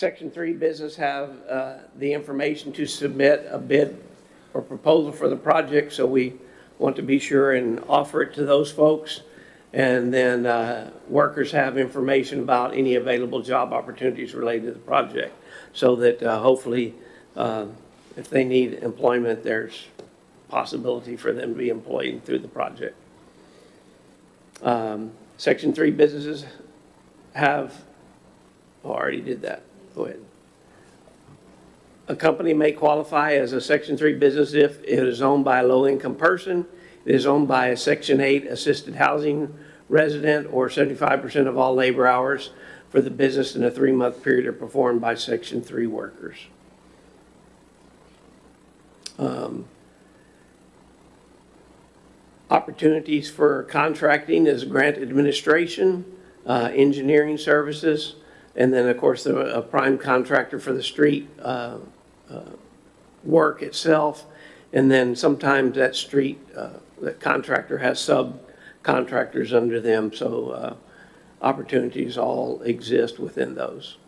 Section 3 business have the information to submit a bid or proposal for the project, so we want to be sure and offer it to those folks. And then workers have information about any available job opportunities related to the project, so that hopefully if they need employment, there's possibility for them to be employed through the project. Section 3 businesses have, oh, I already did that. Go ahead. A company may qualify as a Section 3 business if it is owned by a low-income person, it is owned by a Section 8 assisted housing resident, or 75% of all labor hours for the business in a 3-month period are performed by Section 3 workers. Opportunities for contracting is grant administration, engineering services, and then, of course, a prime contractor for the street work itself. And then sometimes that street, that contractor has subcontractors under them, so opportunities all exist within those.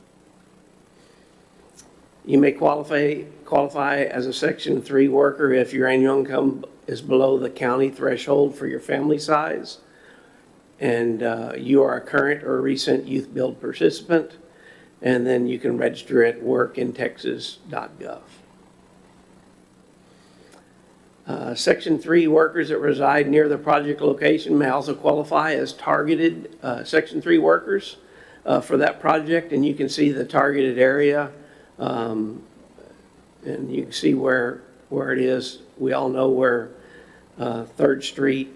You may qualify as a Section 3 worker if your annual income is below the county threshold for your family size, and you are a current or recent youth build participant, and then you can register at workintexas.gov. Section 3 workers that reside near the project location may also qualify as targeted Section 3 workers for that project, and you can see the targeted area, and you can see where it is. We all know where 5th Street,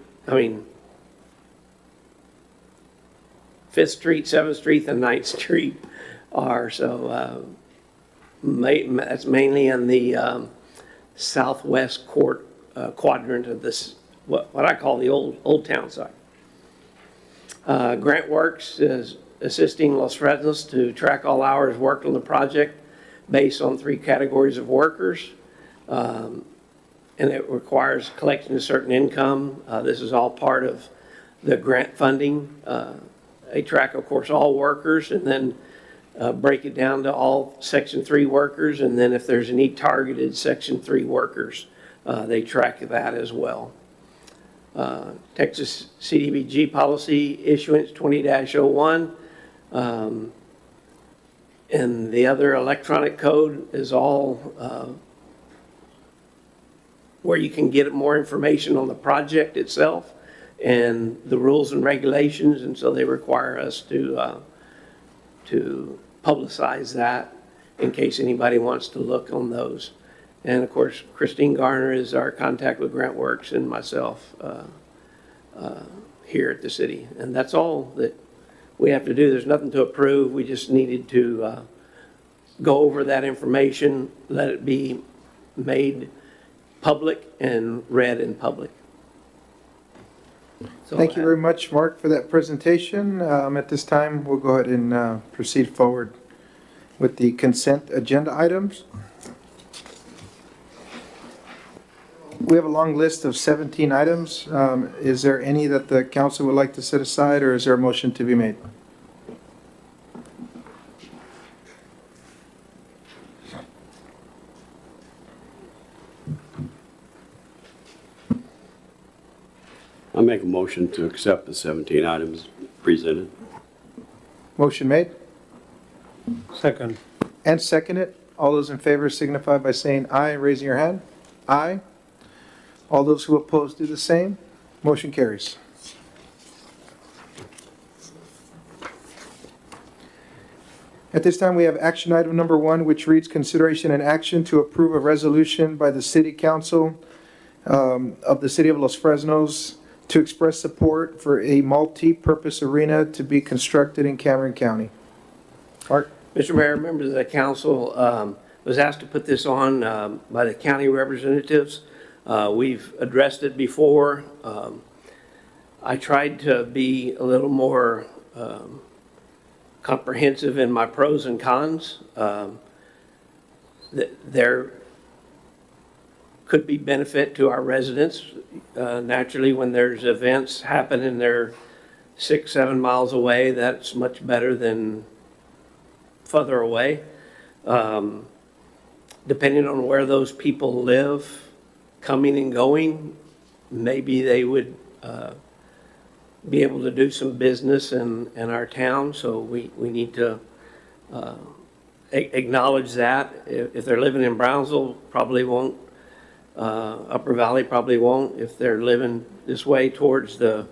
7th Street, and 9th Street are. So that's mainly in the southwest quadrant of this, what I call the old town side. Grant Works is assisting Los Fresnos to track all hours worked on the project based on 3 categories of workers. And it requires collection of certain income. This is all part of the grant funding. They track, of course, all workers, and then break it down to all Section 3 workers. And then if there's any targeted Section 3 workers, they track that as well. Texas CDBG policy issuance 20-01. And the other electronic code is all where you can get more information on the project itself and the rules and regulations, and so they require us to publicize that in case anybody wants to look on those. And of course, Christine Garner is our contact with Grant Works, and myself here at the city. And that's all that we have to do. There's nothing to approve. We just needed to go over that information, let it be made public and read in public. So Thank you very much, Mark, for that presentation. At this time, we'll go ahead and proceed forward with the consent agenda items. We have a long list of 17 items. Is there any that the council would like to set aside, or is there a motion to be made? I make a motion to accept the 17 items presented. Motion made Second. and seconded. All those in favor signify by saying aye, raising your hand. Aye. All those who oppose do the same. Motion carries. At this time, we have action item number 1, which reads consideration and action to approve a resolution by the City Council of the City of Los Fresnos to express support for a multi-purpose arena to be constructed in Cameron County. Mark? Mr. Mayor, members of the council, was asked to put this on by the county representatives. We've addressed it before. I tried to be a little more comprehensive in my pros and cons. There could be benefit to our residents. Naturally, when there's events happen and they're 6-7 miles away, that's much better than further away. Depending on where those people live, coming and going, maybe they would be able to do some business in our town, so we need to acknowledge that. If they're living in Brownsville, probably won't. Upper Valley probably won't. If they're living this way towards the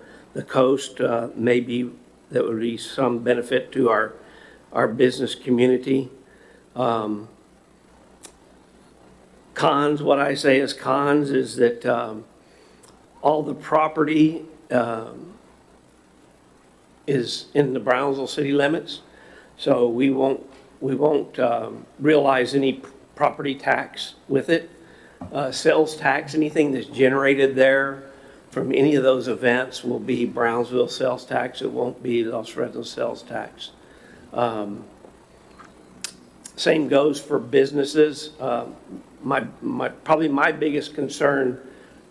coast, maybe that would be some benefit to our business community. Cons, what I say as cons is that all the property is in the Brownsville city limits, so we won't realize any property tax with it. Sales tax, anything that's generated there from any of those events will be Brownsville sales tax. It won't be Los Fresnos sales tax. Same goes for businesses. Probably my biggest concern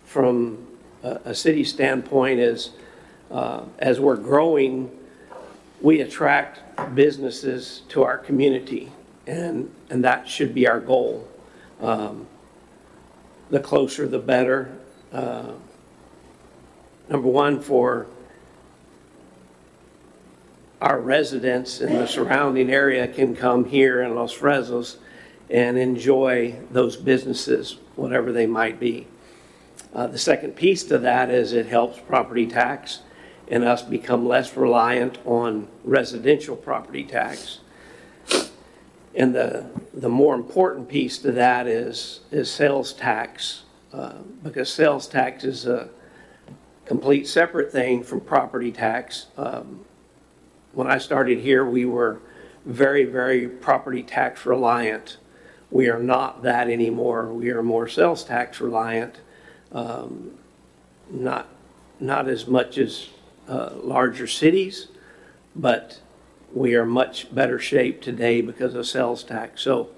from a city standpoint is as we're growing, we attract businesses to our community, and that should be our goal. The closer, the better. Number one, for our residents in the surrounding area can come here in Los Fresnos and enjoy those businesses, whatever they might be. The second piece to that is it helps property tax and us become less reliant on residential property tax. And the more important piece to that is sales tax, because sales tax is a complete separate thing from property tax. When I started here, we were very, very property tax reliant. We are not that anymore. We are more sales tax reliant, not as much as larger cities, but we are much better shape today because of sales tax. So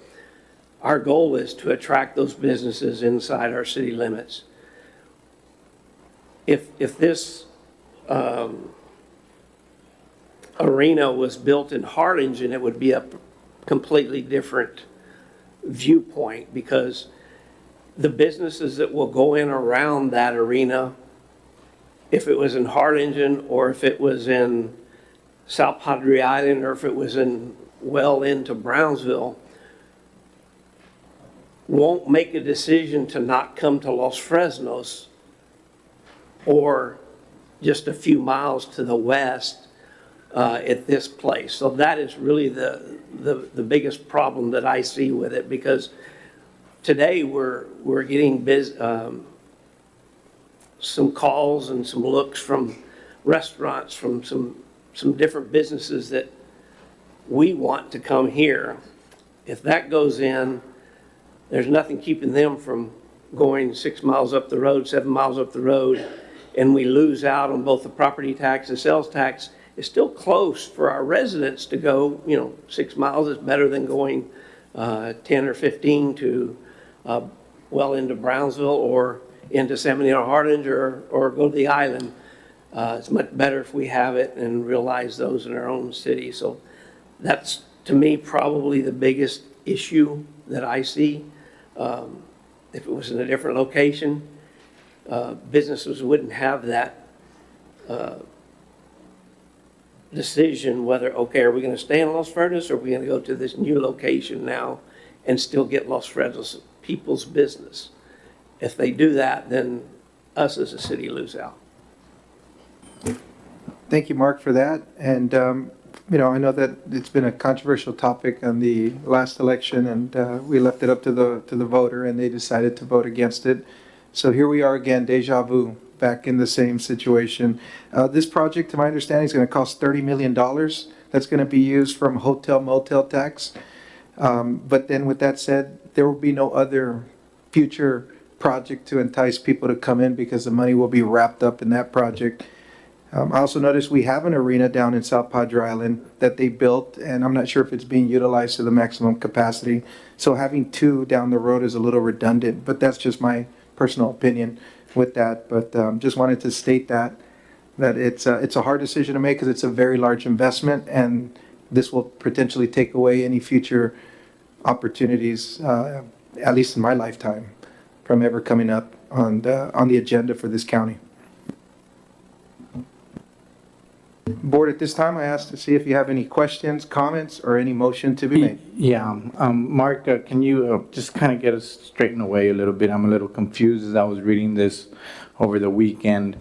our goal is to attract those businesses inside our city limits. If this arena was built in Harlingen, it would be a completely different viewpoint, because the businesses that will go in around that arena, if it was in Harlingen or if it was in South Padre Island or if it was well into Brownsville, won't make a decision to not come to Los Fresnos or just a few miles to the west at this place. So that is really the biggest problem that I see with it, because today we're getting some calls and some looks from restaurants, from some different businesses that we want to come here. If that goes in, there's nothing keeping them from going 6 miles up the road, 7 miles up the road, and we lose out on both the property tax and sales tax. It's still close for our residents to go, 6 miles is better than going 10 or 15 to well into Brownsville or into San Benito Harlingen or go to the island. It's much better if we have it and realize those in our own city. So that's, to me, probably the biggest issue that I see. If it was in a different location, businesses wouldn't have that decision whether, okay, are we going to stay in Los Fresnos or are we going to go to this new location now and still get Los Fresnos people's business? If they do that, then us as a city lose out. Thank you, Mark, for that. And, I know that it's been a controversial topic on the last election, and we left it up to the voter, and they decided to vote against it. So here we are again, deja vu, back in the same situation. This project, to my understanding, is going to cost $30 million. That's going to be used from hotel motel tax. But then with that said, there will be no other future project to entice people to come in, because the money will be wrapped up in that project. I also noticed we have an arena down in South Padre Island that they built, and I'm not sure if it's being utilized to the maximum capacity. So having two down the road is a little redundant, but that's just my personal opinion with that. But just wanted to state that it's a hard decision to make, because it's a very large investment, and this will potentially take away any future opportunities, at least in my lifetime, from ever coming up on the agenda for this county. Board, at this time, I ask to see if you have any questions, comments, or any motion to be made. Yeah, Mark, can you just kind of get us straightened away a little bit? I'm a little confused as I was reading this over the weekend.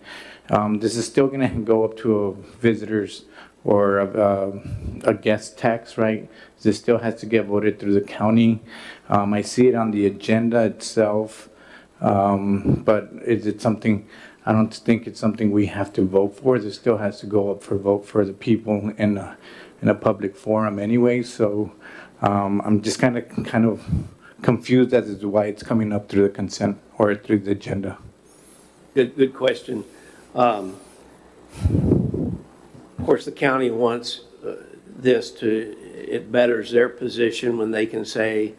This is still going to go up to a visitors or a guest tax, right? This still has to get voted through the county. I see it on the agenda itself, but is it something? I don't think it's something we have to vote for. This still has to go up for vote for the people in a public forum anyway. So I'm just kind of confused as to why it's coming up through the consent or through the agenda. Good question. Of course, the county wants it betters their position when they can say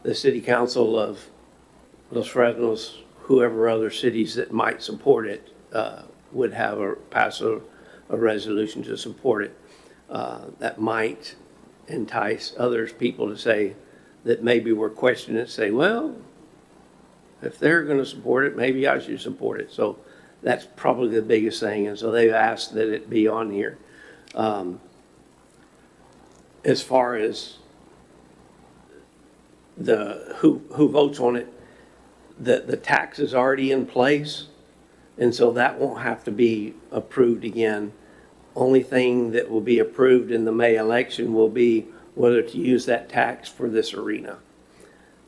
the city council of Los Fresnos, whoever other cities that might support it, would pass a resolution to support it. That might entice people to say that maybe we're questioning it, say, well, if they're going to support it, maybe I should support it. So that's probably the biggest thing. And so they've asked that it be on here. As far as who votes on it, the tax is already in place, and so that won't have to be approved again. Only thing that will be approved in the May election will be whether to use that tax for this arena.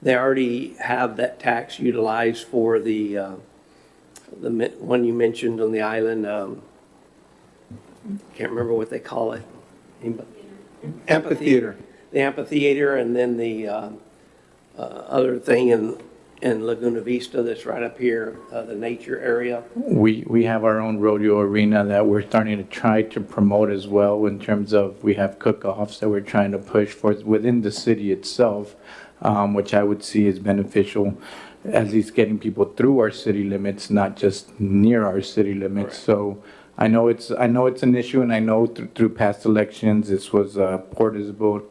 They already have that tax utilized for the one you mentioned on the island. Can't remember what they call it. Amphitheater. The amphitheater, and then the other thing in Laguna Vista that's right up here, the nature area. We have our own rodeo arena that we're starting to try to promote as well in terms of we have cook-offs that we're trying to push for within the city itself, which I would see as beneficial, at least getting people through our city limits, not just near our city limits. Correct. So I know it's an issue, and I know through past elections, this was Port Isabel,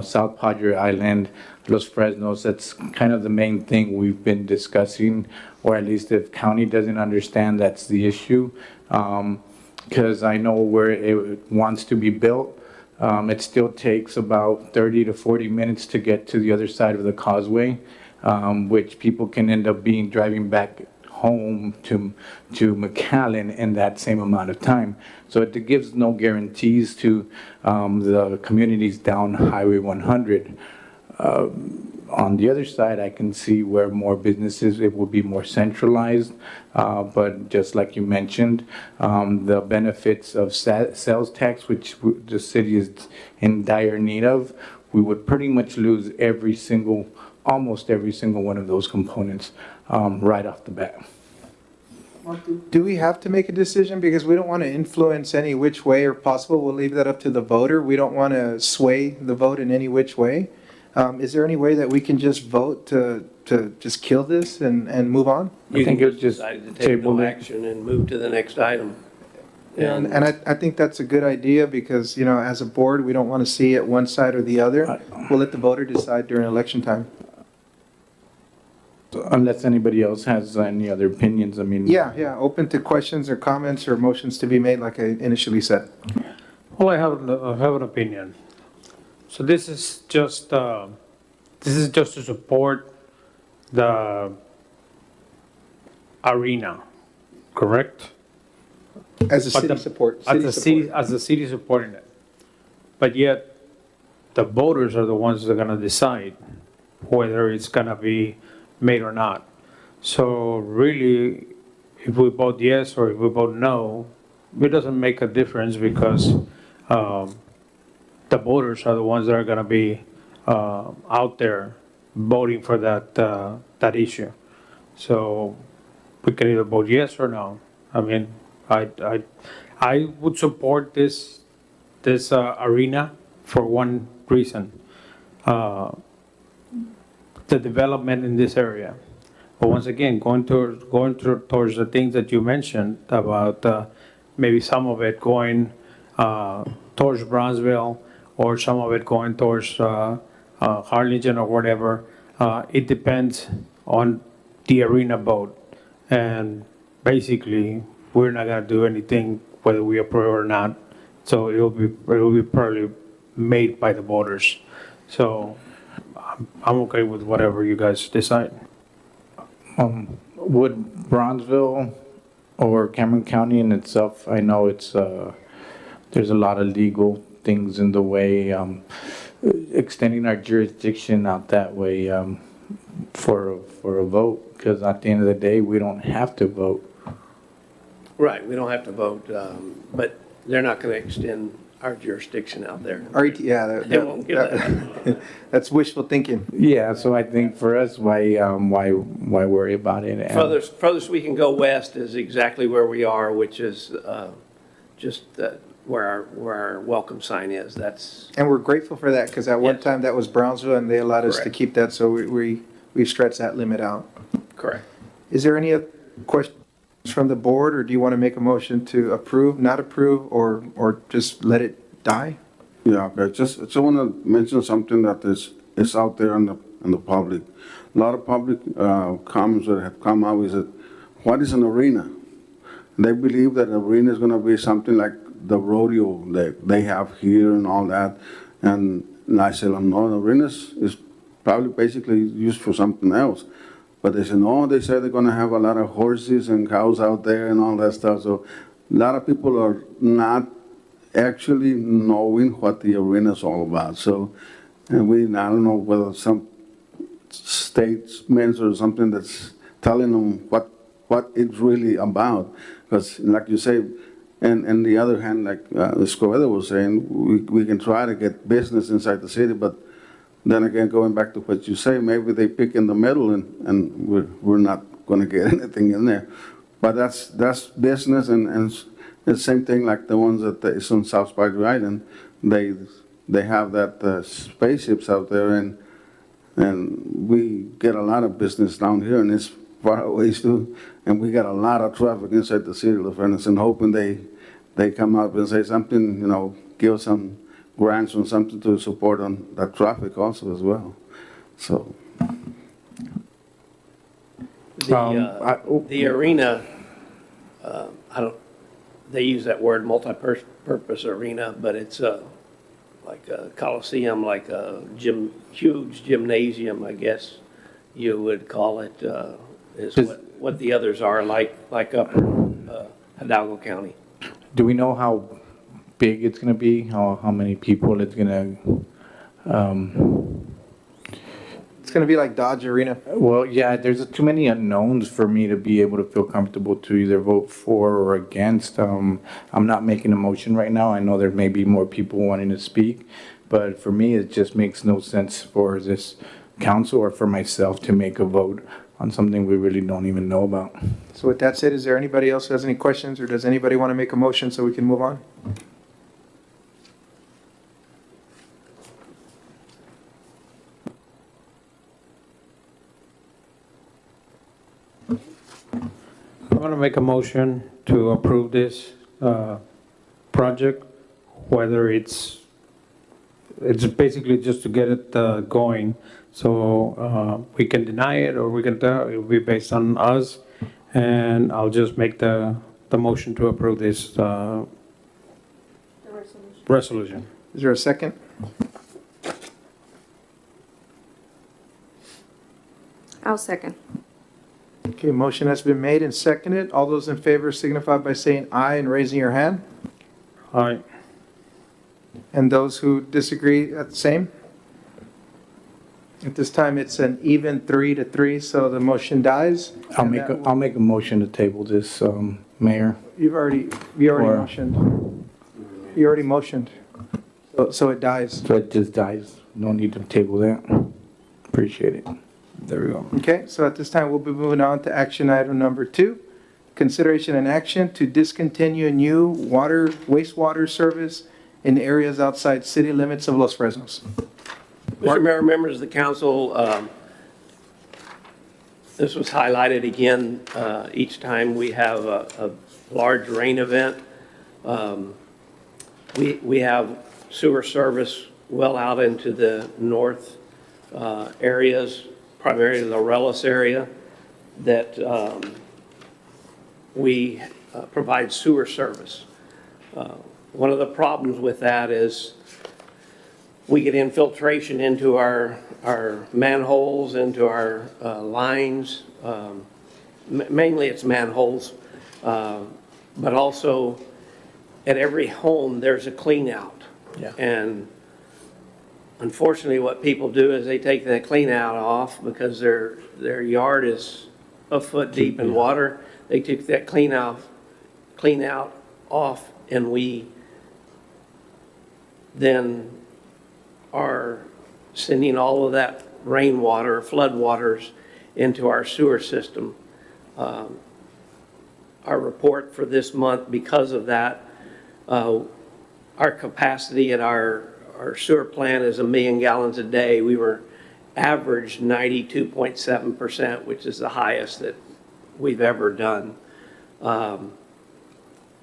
South Padre Island, Los Fresnos. That's kind of the main thing we've been discussing, or at least if county doesn't understand, that's the issue. Because I know where it wants to be built, it still takes about 30 to 40 minutes to get to the other side of the causeway, which people can end up driving back home to McAllen in that same amount of time. So it gives no guarantees to the communities down Highway 100. On the other side, I can see where more businesses, it will be more centralized. But just like you mentioned, the benefits of sales tax, which the city is in dire need of, we would pretty much lose almost every single one of those components right off the bat. Do we have to make a decision? Because we don't want to influence any which way or possible. We'll leave that up to the voter. We don't want to sway the vote in any which way. Is there any way that we can just vote to just kill this and move on? I think it's just Decide to take no table it. action and move to the next item. And I think that's a good idea because, as a board, we don't want to see it one side or the other. We'll let the voter decide during election time. Unless anybody else has any other opinions, I mean. Yeah, open to questions or comments or motions to be made, like I initially said. Well, I have an opinion. So this is just to support the arena, correct? As a But city the- support. As the city supporting it. But yet, the voters are the ones that are gonna decide whether it's gonna be made or not. So really, if we vote yes or if we vote no, it doesn't make a difference because the voters are the ones that are gonna be out there voting for that issue. So we can either vote yes or no. I mean, I would support this arena for one reason. The development in this area. But once again, going towards the things that you mentioned about maybe some of it going towards Brownsville or some of it going towards Harlingen or whatever, it depends on the arena boat. And basically, we're not gonna do anything whether we approve or not. So it'll be probably made by the voters. So I'm okay with whatever you guys decide. Would Bronzeville or Cameron County in itself, I know it's, there's a lot of legal things in the way, extending our jurisdiction out that way, for a vote, because at the end of the day, we don't have to vote. Right, we don't have to vote, but they're not going to extend our jurisdiction out there. Yeah, They won't give that. that's wishful thinking. Yeah, so I think for us, why worry about it? And- Furthest we can go west is exactly where we are, which is just where our welcome sign is. That's, And we're grateful for that, because at one Yes. time that was Brownsville, and they allowed us to Correct. keep that, so we've stretched that limit out. correct. Is there any other questions from the board, or do you want to make a motion to approve, not approve, or just let it die? Yeah, okay, just want to mention something that is out there in the public. A lot of public comments that have come out is that, what is an arena? They believe that an arena is going to be something like the rodeo that they have here and all that. And I said, no, an arena is probably basically used for something else. But they said, no, they said they're going to have a lot of horses and cows out there and all that stuff. So a lot of people are not actually knowing what the arena is all about. So, and I don't know whether some statesmen or something that's telling them what it's really about. Because like you say, and the other hand, like Escobedo was saying, we can try to get business inside the city, but then again, going back to what you say, maybe they pick in the middle and we're not going to get anything in there. But that's business, and it's the same thing like the ones that is on South Padre Island. They have that spaceships out there, and we get a lot of business down here, and it's far away too, and we got a lot of traffic inside the city of La Furnace, and hoping they come up and say something, give some grants or something to support on that traffic also as well. So, The arena, they use that word multi-purpose arena, but it's like a coliseum, like a huge gymnasium, I guess you would call it, is what the others are, like upper Hidalgo County. Do we know how big it's gonna be? How many people it's gonna? It's going to be like Dodge Arena. Well, yeah, there's too many unknowns for me to be able to feel comfortable to either vote for or against. I'm not making a motion right now. I know there may be more people wanting to speak, but for me, it just makes no sense for this council or for myself to make a vote on something we really don't even know about. So with that said, is there anybody else who has any questions, or does anybody want to make a motion so we can move on? I'm gonna make a motion to approve this project, whether it's basically just to get it going. So we can deny it, or we can, it'll be based on us, and I'll just make the motion to approve this resolution. Is there a second? I'll second. Okay, motion has been made and seconded. All those in favor signify by saying aye and raising your hand. All right. And those who disagree, at the same? At this time, it's an even 3-3, so the motion dies. I'll And make that I'll make a motion to table this, Mayor. You already Or- motioned. You already motioned. So it dies. So it just dies. No need to table that. Appreciate it. There we go. Okay, so at this time, we'll be moving on to action item number 2. Consideration and action to discontinue new wastewater service in areas outside city limits of Los Fresnos. Mr. Mayor, members of the council, this was highlighted again each time we have a large rain event. We have sewer service well out into the north areas, primarily the Rellis area, that we provide sewer service. One of the problems with that is we get infiltration into our manholes, into our lines. Mainly it's manholes, but also at every home, there's a clean out. Yeah. And unfortunately, what people do is they take that clean out off because their yard is a foot deep in water. They took that clean out off, and we then are sending all of that rainwater, flood waters into our sewer system. Our report for this month, because of that, our capacity at our sewer plant is 1 million gallons a day. We were averaged 92.7%, which is the highest that we've ever done.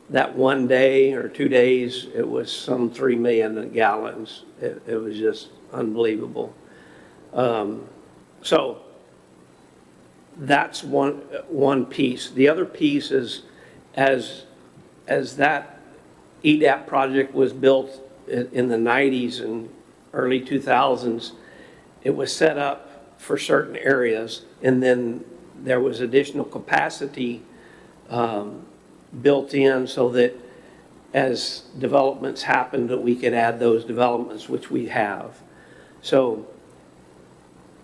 That one day or 2 days, it was some 3 million gallons. It was just unbelievable. So that's one piece. The other piece is as that EDAP project was built in the 90s and early 2000s, it was set up for certain areas, and then there was additional capacity built in so that as developments happened, that we could add those developments, which we have. So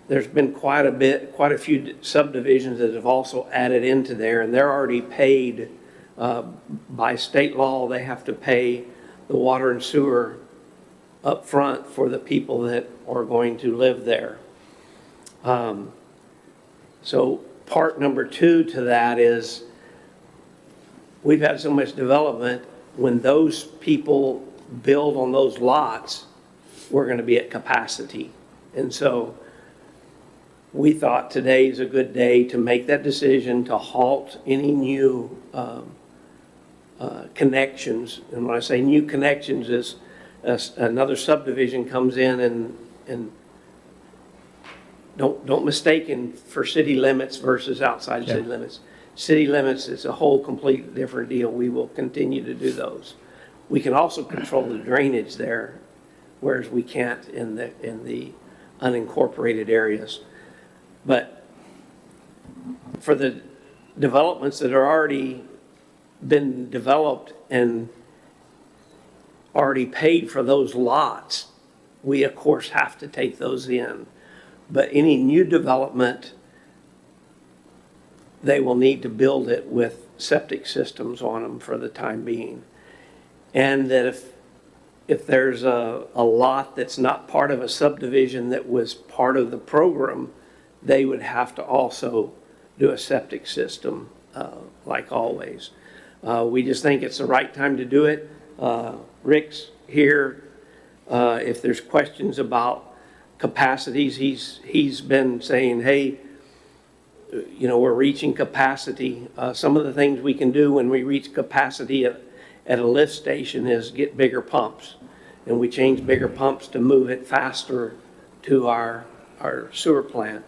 there's been quite a few subdivisions that have also added into there, and they're already paid by state law. They have to pay the water and sewer up front for the people that are going to live there. So part number 2 to that is we've had so much development. When those people build on those lots, we're going to be at capacity. And so we thought today's a good day to make that decision to halt any new connections. And when I say new connections, is another subdivision comes in and don't mistake for city limits versus outside city limits. City limits is a whole completely different deal. We will continue to do those. We can also control the drainage there, whereas we can't in the unincorporated areas. But for the developments that are already been developed and already paid for those lots, we of course have to take those in. But any new development, they will need to build it with septic systems on them for the time being. And that if there's a lot that's not part of a subdivision that was part of the program, they would have to also do a septic system, like always. We just think it's the right time to do it. Rick's here. If there's questions about capacities, he's been saying, hey, we're reaching capacity. Some of the things we can do when we reach capacity at a lift station is get bigger pumps. And we change bigger pumps to move it faster to our sewer plant.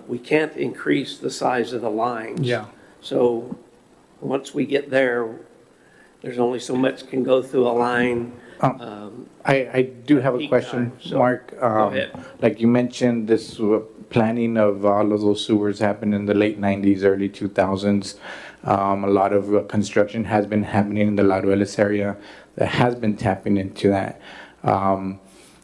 We can't increase the size of the lines. Yeah. So once we get there, there's only so much can go through a line. I do have a Peak question, time, so Mark. go ahead. Like you mentioned, this planning of all of those sewers happened in the late 90s, early 2000s. A lot of construction has been happening in the Laredo area that has been tapping into that.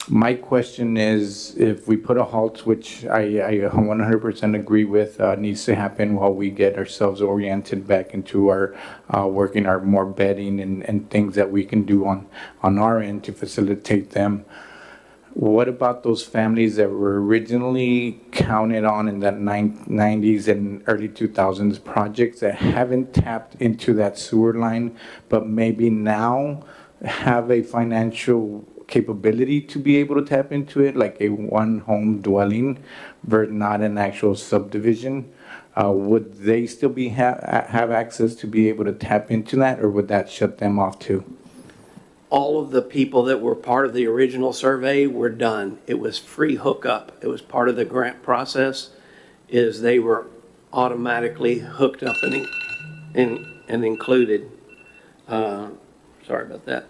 My question is, if we put a halt, which I 100% agree with, needs to happen while we get ourselves oriented back into our working our more bedding and things that we can do on our end to facilitate them. What about those families that were originally counted on in that 90s and early 2000s projects that haven't tapped into that sewer line, but maybe now have a financial capability to be able to tap into it, like a one-home dwelling, but not an actual subdivision? Would they still have access to be able to tap into that, or would that shut them off too? all of the people that were part of the original survey were done. It was free hookup. It was part of the grant process, is they were automatically hooked up and included. Sorry about that.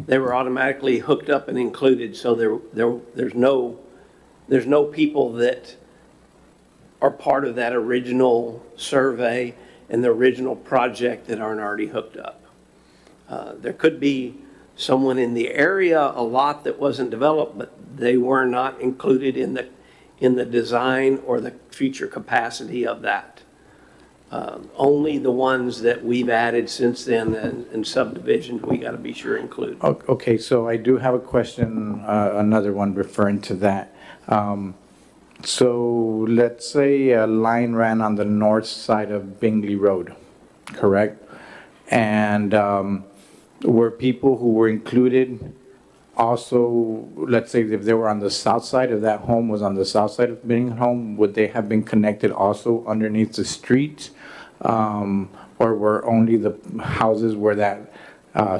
They were automatically hooked up and included, so there's no people that are part of that original survey and the original project that aren't already hooked up. There could be someone in the area, a lot that wasn't developed, but they were not included in the design or the future capacity of that. Only the ones that we've added since then and subdivisions, we got to be sure include. Okay, so I do have a question, another one referring to that. So let's say a line ran on the north side of Bingley Road, correct? And were people who were included also, let's say if they were on the south side, if that home was on the south side of Bingley home, would they have been connected also underneath the street? Or were only the houses where that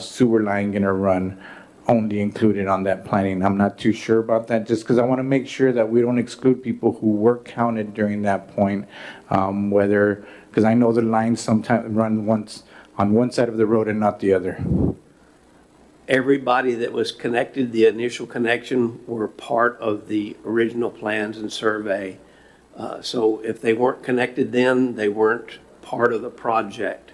sewer line gonna run only included on that planning? I'm not too sure about that, just because I want to make sure that we don't exclude people who were counted during that point, whether, because I know the lines sometimes run once on one side of the road and not the other. Everybody that was connected, the initial connection, were part of the original plans and survey. So if they weren't connected then, they weren't part of the project.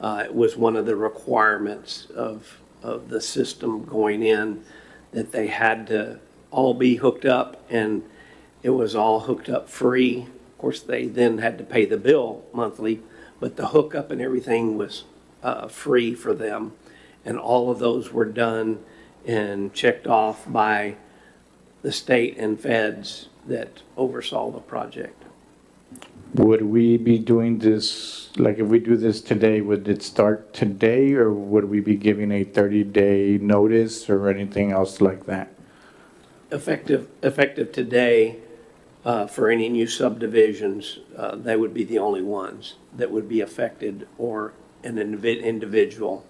It was one of the requirements of the system going in, that they had to all be hooked up, and it was all hooked up free. Of course, they then had to pay the bill monthly, but the hookup and everything was free for them. And all of those were done and checked off by the state and feds that oversaw the project. Would we be doing this, like if we do this today, would it start today, or would we be giving a 30-day notice or anything else like that? Effective today, for any new subdivisions, they would be the only ones that would be affected, or an individual.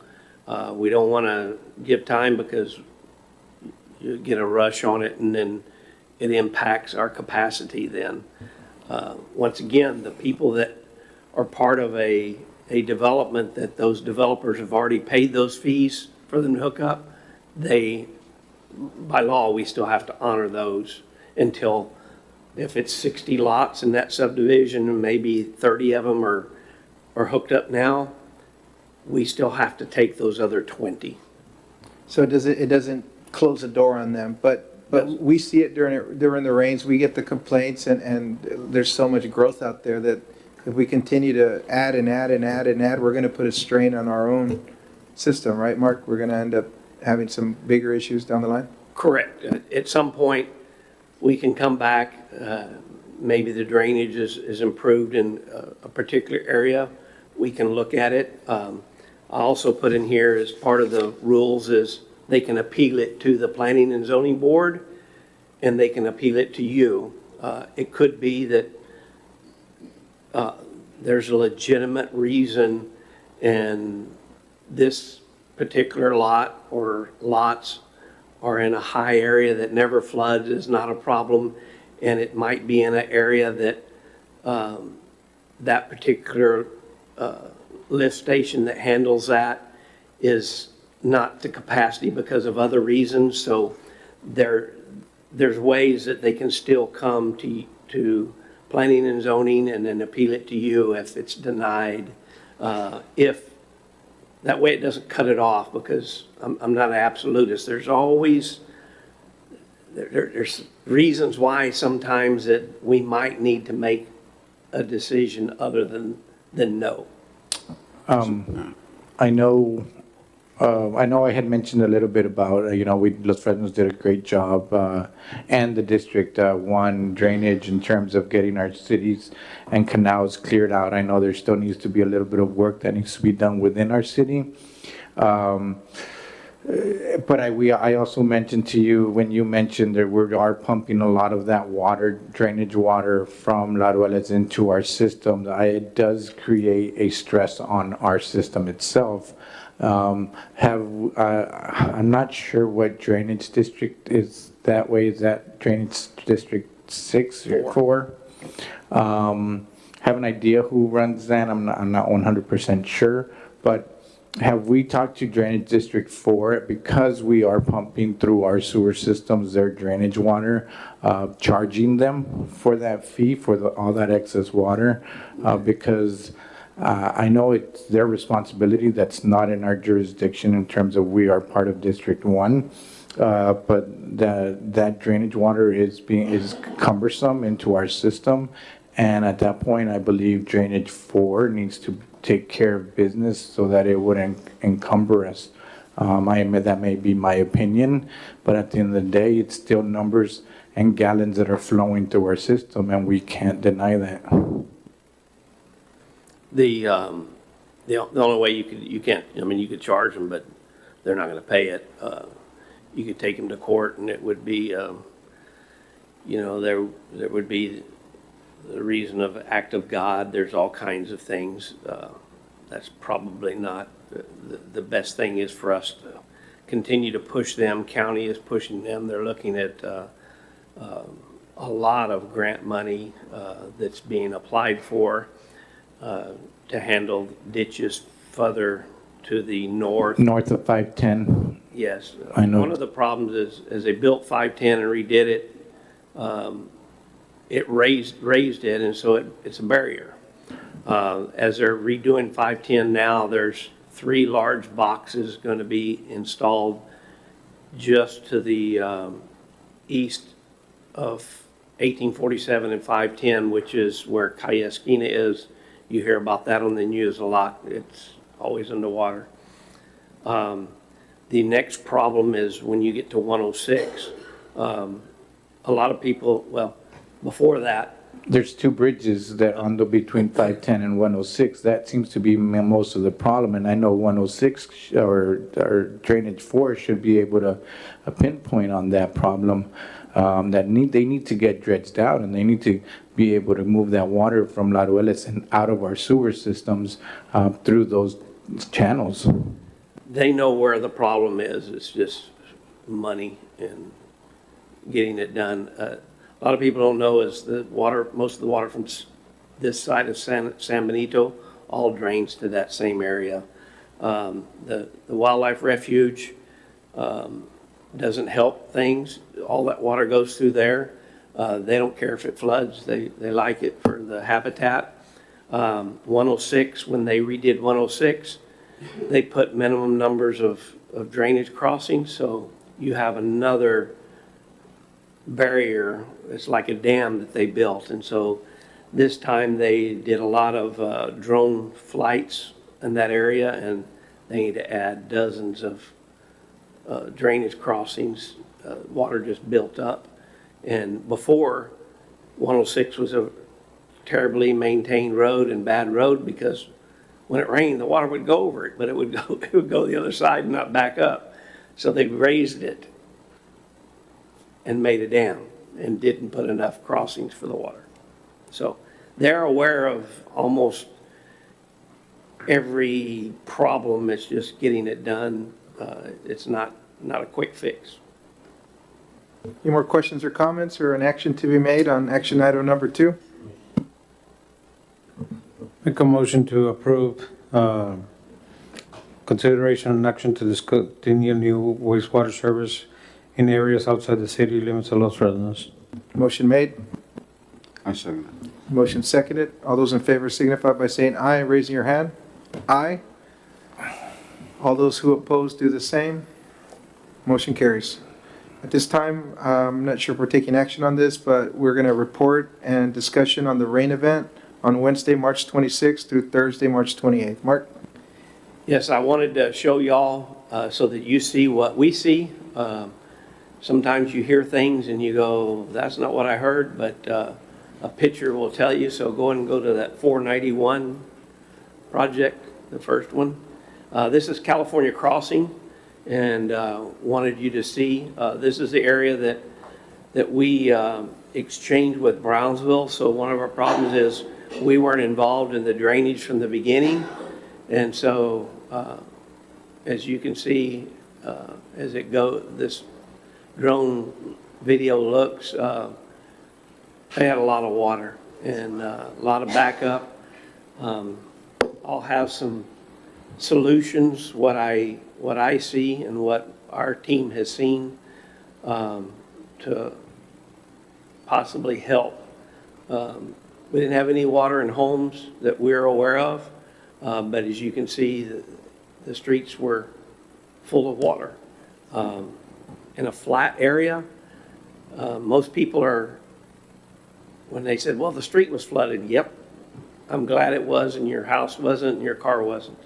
We don't want to give time because you get a rush on it and then it impacts our capacity then. Once again, the people that are part of a development that those developers have already paid those fees for them to hook up, by law, we still have to honor those until, if it's 60 lots in that subdivision and maybe 30 of them are hooked up now, we still have to take those other 20. So it doesn't close the door on them, but we see it during the rains, we get the complaints, and there's so much growth out there that if we continue to add and add and add and add, we're gonna put a strain on our own system, right, Mark? We're gonna end up having some bigger issues down the line? Correct. At some point, we can come back, maybe the drainage is improved in a particular area, we can look at it. I also put in here as part of the rules is they can appeal it to the Planning and Zoning Board, and they can appeal it to you. It could be that there's a legitimate reason, and this particular lot or lots are in a high area that never floods, is not a problem, and it might be in an area that that particular lift station that handles that is not to capacity because of other reasons. So there's ways that they can still come to planning and zoning and then appeal it to you if it's denied. If that way it doesn't cut it off, because I'm not an absolutist. There's always there's reasons why sometimes that we might need to make a decision other than no. I know I had mentioned a little bit about, Los Fresnos did a great job, and the District 1 drainage in terms of getting our cities and canals cleared out. I know there still needs to be a little bit of work that needs to be done within our city. But I also mentioned to you, when you mentioned that we are pumping a lot of that water, drainage water from La Ruelas into our system, it does create a stress on our system itself. I'm not sure what drainage district is that way. Is that drainage district 6 or 4? Have an idea who runs that. I'm not 100% sure, but have we talked to Drainage District 4? Because we are pumping through our sewer systems, their drainage water, charging them for that fee, for all that excess water, because I know it's their responsibility. That's not in our jurisdiction in terms of we are part of District 1. But that drainage water is cumbersome into our system. And at that point, I believe Drainage 4 needs to take care of business so that it wouldn't encumber us. I admit that may be my opinion, but at the end of the day, it's still numbers and gallons that are flowing through our system, and we can't deny that. The only way you can't, I mean, you could charge them, but they're not going to pay it. You could take them to court, and it would be, there would be the reason of act of God. There's all kinds of things. That's probably not the best thing is for us to continue to push them. County is pushing them. They're looking at a lot of grant money that's being applied for to handle ditches further to the north. North of 510. Yes. I know. One of the problems is, as they built 510 and redid it, it raised it, and so it's a barrier. As they're redoing 510 now, there's 3 large boxes going to be installed just to the east of 1847 and 510, which is where Calle Esquina is. You hear about that on the news a lot. It's always underwater. The next problem is when you get to 106. A lot of people, well, before that, There's 2 bridges that on between 510 and 106. That seems to be most of the problem. And I know 106 or Drainage 4 should be able to pinpoint on that problem. They need to get dredged out, and they need to be able to move that water from Larueles and out of our sewer systems through those channels. they know where the problem is. It's just money and getting it done. A lot of people don't know is the water, most of the water from this side of San Benito all drains to that same area. The wildlife refuge doesn't help things. All that water goes through there. They don't care if it floods. They like it for the habitat. 106, when they redid 106, they put minimum numbers of drainage crossings, so you have another barrier. It's like a dam that they built, and so this time they did a lot of drone flights in that area, and they need to add dozens of drainage crossings. Water just built up, and before 106 was a terribly maintained road and bad road because when it rained the water would go over it, but it would go the other side and not back up. So they raised it and made a dam and didn't put enough crossings for the water. So they're aware of almost every problem. It's just getting it done. It's not a quick fix. Any more questions or comments or an action to be made on action item number 2? Make a motion to approve consideration and action to discontinue new wastewater service in areas outside the city limits of Los Fresnos. Motion made, I second it. motion seconded. All those in favor signify by saying aye and raising your hand. Aye. All those who oppose do the same. Motion carries. At this time, I'm not sure if we're taking action on this, but we're going to report and discussion on the rain event on Wednesday, March 26th through Thursday, March 28th. Mark? Yes, I wanted to show y'all so that you see what we see. Sometimes you hear things and you go, that's not what I heard, but a picture will tell you. So go and go to that 491 project, the first one. This is California Crossing, and wanted you to see. This is the area that we exchanged with Brownsville. So one of our problems is we weren't involved in the drainage from the beginning, and so As you can see, as this drone video looks, they had a lot of water and a lot of backup. I'll have some solutions, what I see and what our team has seen, to possibly help. We didn't have any water in homes that we're aware of, but as you can see, the streets were full of water. In a flat area, most people are, when they said, well, the street was flooded, yep, I'm glad it was, and your house wasn't, and your car wasn't.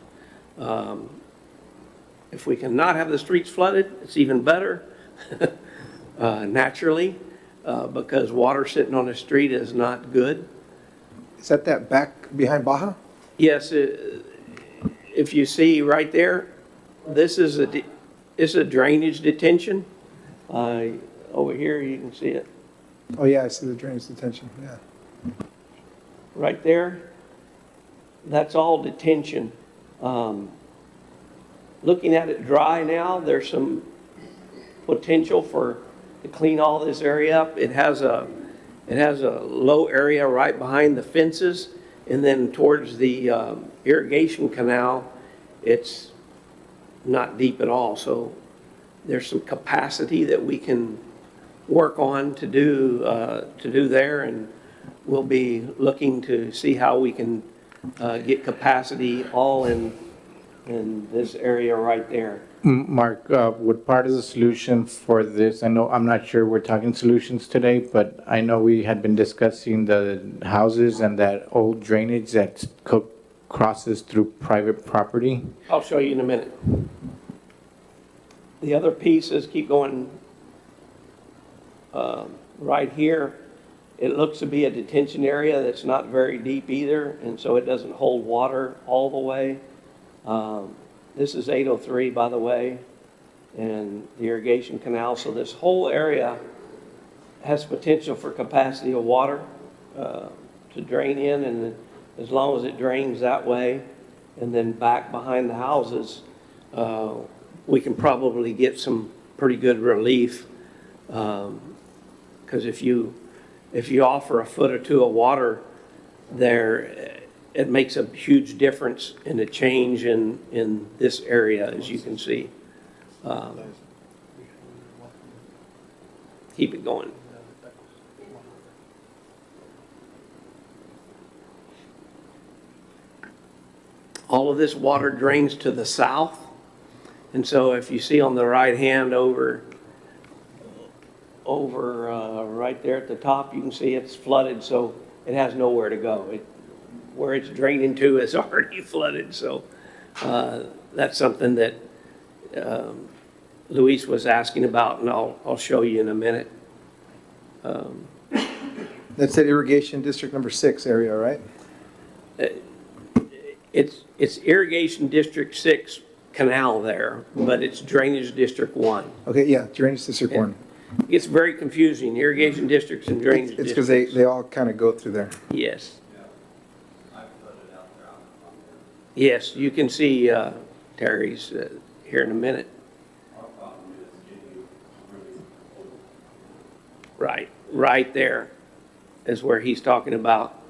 If we can not have the streets flooded, it's even better, naturally, because water sitting on the street is not good. Is that back behind Baja? Yes, if you see right there, this is a drainage detention. Over here, you can see it, Oh, yeah, I see the drainage detention, yeah. right there. That's all detention. Looking at it dry now, there's some potential to clean all this area up. It has a low area right behind the fences, and then towards the irrigation canal, it's not deep at all. So there's some capacity that we can work on to do there, and we'll be looking to see how we can get capacity all in this area right there. Mark, would part of the solution for this, I know, I'm not sure we're talking solutions today, but I know we had been discussing the houses and that old drainage that crosses through private property. I'll show you in a minute. The other pieces keep going right here. It looks to be a detention area that's not very deep either, and so it doesn't hold water all the way. This is 803, by the way, and the irrigation canal. So this whole area has potential for capacity of water to drain in, and as long as it drains that way and then back behind the houses, we can probably get some pretty good relief. Because if you offer a foot or two of water there, it makes a huge difference in the change in this area, as you can see. Keep it going. All of this water drains to the south. And so if you see on the right hand over right there at the top, you can see it's flooded, so it has nowhere to go. Where it's draining to is already flooded, so that's something that Luis was asking about, and I'll show you in a minute. That's at irrigation district number 6 area, right? It's irrigation district 6 canal there, but it's drainage district 1. Okay, yeah, drainage district 1. It gets very confusing, irrigation districts and drainage It's districts. because they all kind of go through there. Yes. Yes, you can see Terry's here in a minute. Right there is where he's talking about.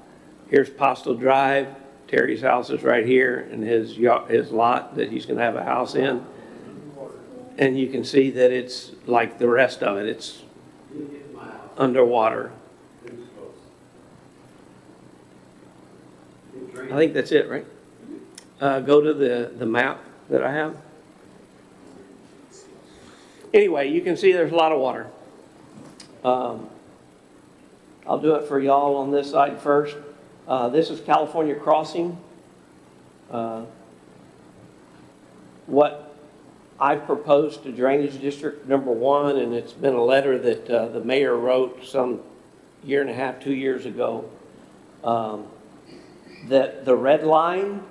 Here's Postal Drive. Terry's house is right here, and his lot that he's going to have a house in. And you can see that it's like the rest of it. It's underwater. I think that's it, right? Go to the map that I have. Anyway, you can see there's a lot of water. I'll do it for y'all on this side first. This is California Crossing. What I've proposed to Drainage District number 1, and it's been a letter that the mayor wrote some year and a half, 2 years ago, that the red line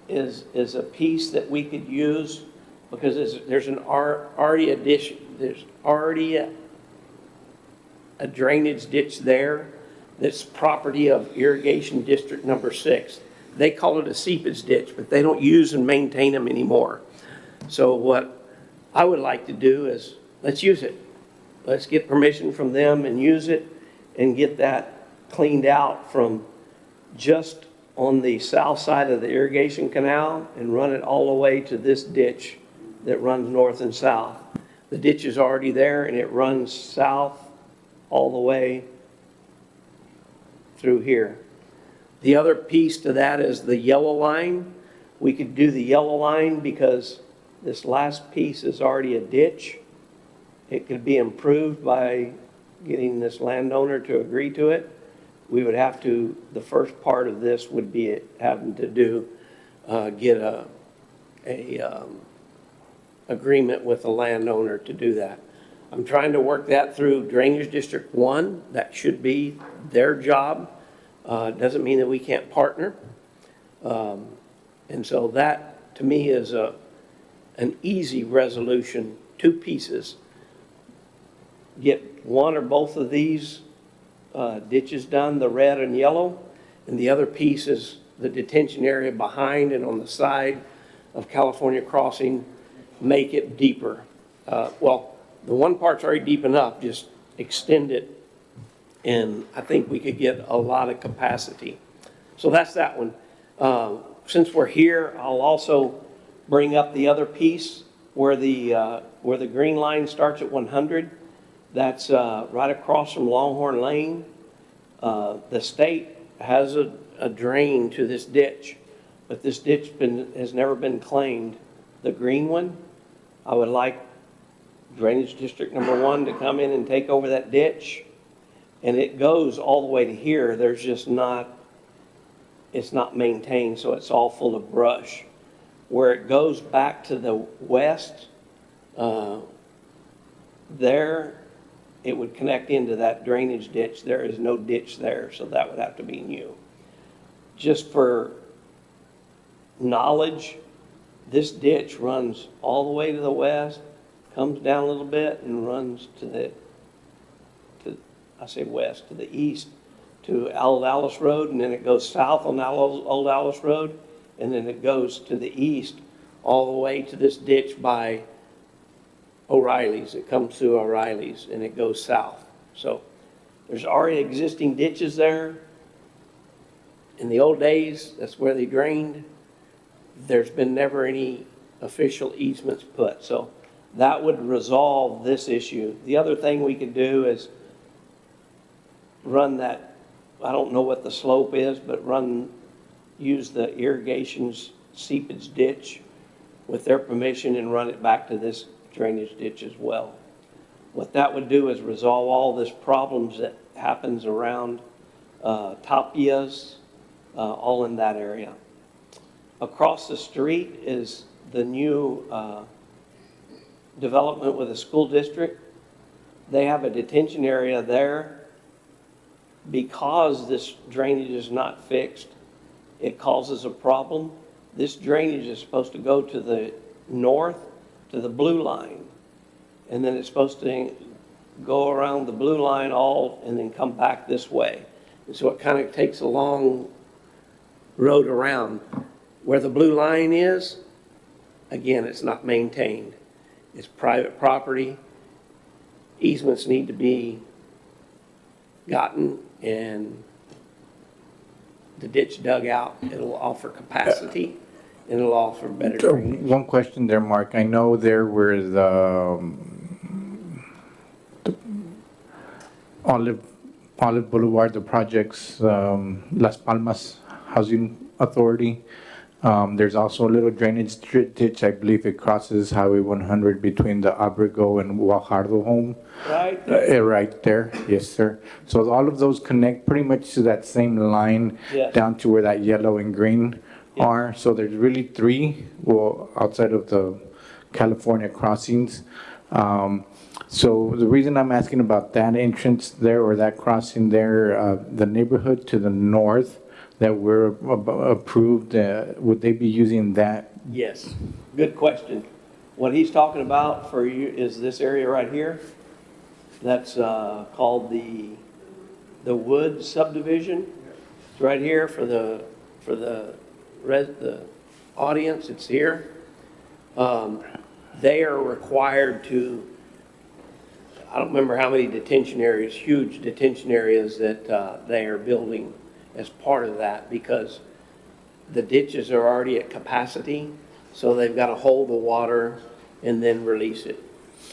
is a piece that we could use because there's already a drainage ditch there that's property of irrigation district number 6. they call it a seepage ditch, but they don't use and maintain them anymore. So what I would like to do is, let's use it. Let's get permission from them and use it and get that cleaned out from just on the south side of the irrigation canal and run it all the way to this ditch that runs north and south. The ditch is already there and it runs south all the way through here. The other piece to that is the yellow line. We could do the yellow line because this last piece is already a ditch. It could be improved by getting this landowner to agree to it. We would have to, the first part of this would be having to do, get a agreement with the landowner to do that. I'm trying to work that through Drainage District 1. That should be their job. Doesn't mean that we can't partner. And so that, to me, is an easy resolution, 2 pieces. Get one or both of these ditches done, the red and yellow, and the other piece is the detention area behind and on the side of California Crossing, make it deeper. Well, the one part's already deep enough, just extend it, and I think we could get a lot of capacity. So that's that one. Since we're here, I'll also bring up the other piece where the green line starts at 100. That's right across from Longhorn Lane. The state has a drain to this ditch, but this ditch has never been claimed. The green one, I would like Drainage District number 1 to come in and take over that ditch. And it goes all the way to here. There's just it's not maintained, so it's all full of brush. Where it goes back to the west, there, it would connect into that drainage ditch. There is no ditch there, so that would have to be new. Just for knowledge, this ditch runs all the way to the west, comes down a little bit, and runs to the east, to Old Alice Road, and then it goes south on Old Alice Road, and then it goes to the east all the way to this ditch by O'Reilly's. It comes through O'Reilly's and it goes south. So there's already existing ditches there. In the old days, that's where they drained. There's been never any official easements put. So that would resolve this issue. The other thing we could do is run that, I don't know what the slope is, but use the irrigation's seepage ditch with their permission and run it back to this drainage ditch as well. What that would do is resolve all this problems that happens around Tapias, all in that area. Across the street is the new development with the school district. They have a detention area there. Because this drainage is not fixed, it causes a problem. This drainage is supposed to go to the north, to the blue line, and then it's supposed to go around the blue line and then come back this way. And so it kind of takes a long road around. Where the blue line is, again, it's not maintained. It's private property. Easements need to be gotten and the ditch dug out. It'll offer capacity and it'll offer better drainage. One question there, Mark. I know there were the Olive Boulevard, the projects, Las Palmas Housing Authority. There's also a little drainage ditch. I believe it crosses Highway 100 between the Abrego and Guajardo home. Right? Right there, yes, sir. So all of those connect pretty much to that same line Yes. down to where that yellow and green are. So there's really 3, well, outside of the California crossings. So the reason I'm asking about that entrance there or that crossing there, the neighborhood to the north that we're approved, would they be using that? Yes. Good question. What he's talking about for you is this area right here. That's called the Wood subdivision. It's right here for the for the audience, it's here. They are required to, I don't remember how many detention areas, huge detention areas that they are building as part of that, because the ditches are already at capacity, so they've got to hold the water and then release it.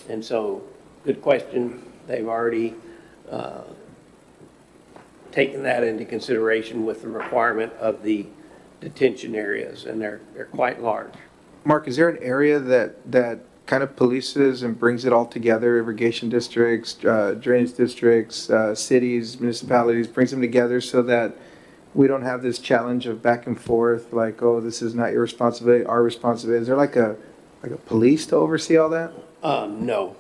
And so, good question. They've already taken that into consideration with the requirement of the detention areas, and they're quite large. Mark, is there an area that kind of polices and brings it all together, irrigation districts, drainage districts, cities, municipalities, brings them together so that we don't have this challenge of back and forth, like, oh, this is not your responsibility, our responsibility? Is there like a police to oversee all that? No.